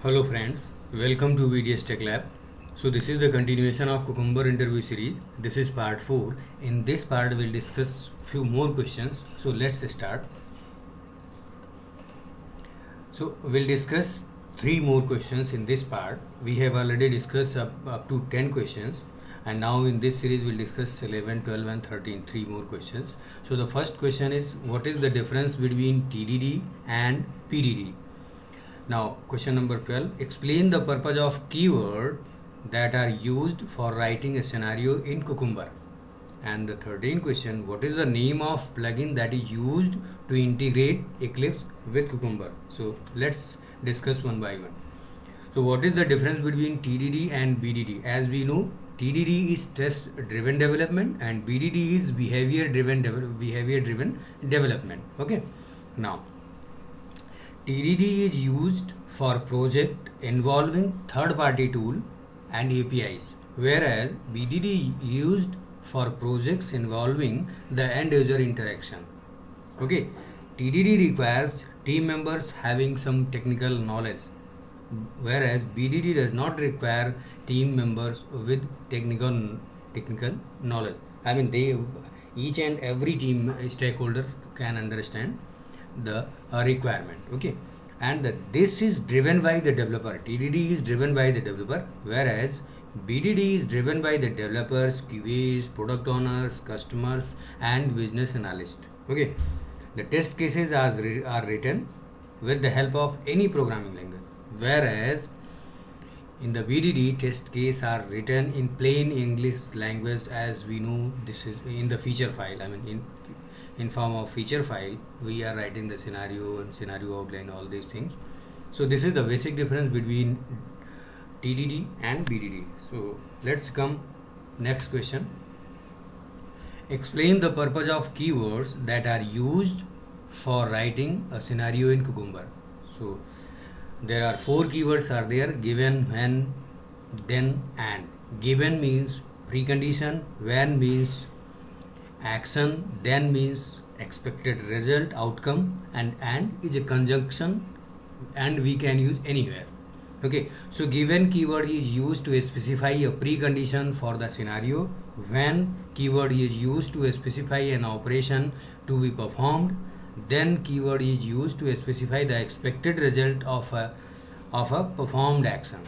Hello friends, welcome to VDS Tech Lab. So this is the continuation of Cucumber interview series. This is part 4. In this part we'll discuss few more questions. So let's start. So we'll discuss 3 more questions in this part. We have already discussed up to 10 questions, and now in this series we'll discuss 11, 12 and 13, 3 more questions. So the first question is, what is the difference between TDD and PDD? Now question number 12, explain the purpose of keyword that are used for writing a scenario in Cucumber. And the 13th question, what is the name of plugin that is used to integrate Eclipse with Cucumber? So let's discuss one by one. So what is the difference between TDD and BDD? As we know, TDD is test driven development and BDD is behavior driven development. Okay. Now TDD is used for project involving third-party tool and APIs, whereas BDD is used for projects involving the end-user interaction. Okay, TDD requires team members having some technical knowledge, whereas BDD does not require team members with technical knowledge. I mean, each and every team stakeholder can understand the requirement. Okay, and this is driven by the developer. TDD is driven by the developer, whereas BDD is driven by the developers, QAs, product owners, customers and business analysts. Okay, the test cases are written with the help of any programming language, whereas in the BDD test case are written in plain English language. As we know, this is in the feature file. I mean, in form of feature file we are writing the scenario and scenario outline, all these things. So this is the basic difference between TDD and BDD. So let's come next question. Explain the purpose of keywords that are used for writing a scenario in Cucumber. So there are 4 keywords are there: given, when, then and. Given means precondition, when means action, then means expected result, outcome, and is a conjunction and we can use anywhere. Okay, so given keyword is used to specify a precondition for the scenario. When keyword is used to specify an operation to be performed. Then keyword is used to specify the expected result of a performed action.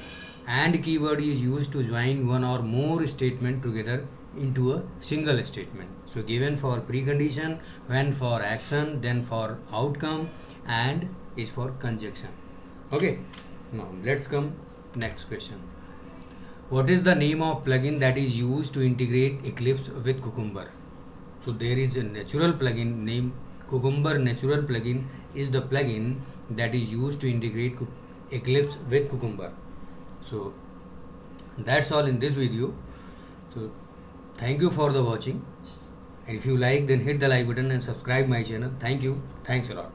And keyword is used to join one or more statement together into a single statement. So given for precondition, when for action, then for outcome, and is for conjunction. Okay, now let's come next question. What is the name of plugin that is used to integrate Eclipse with Cucumber? So there is a natural plugin named Cucumber Natural plugin is the plugin that is used to integrate Eclipse with Cucumber. So that's all in this video. So thank you for the watching, and if you like, then hit the like button and subscribe my channel. Thank you. Thanks a lot.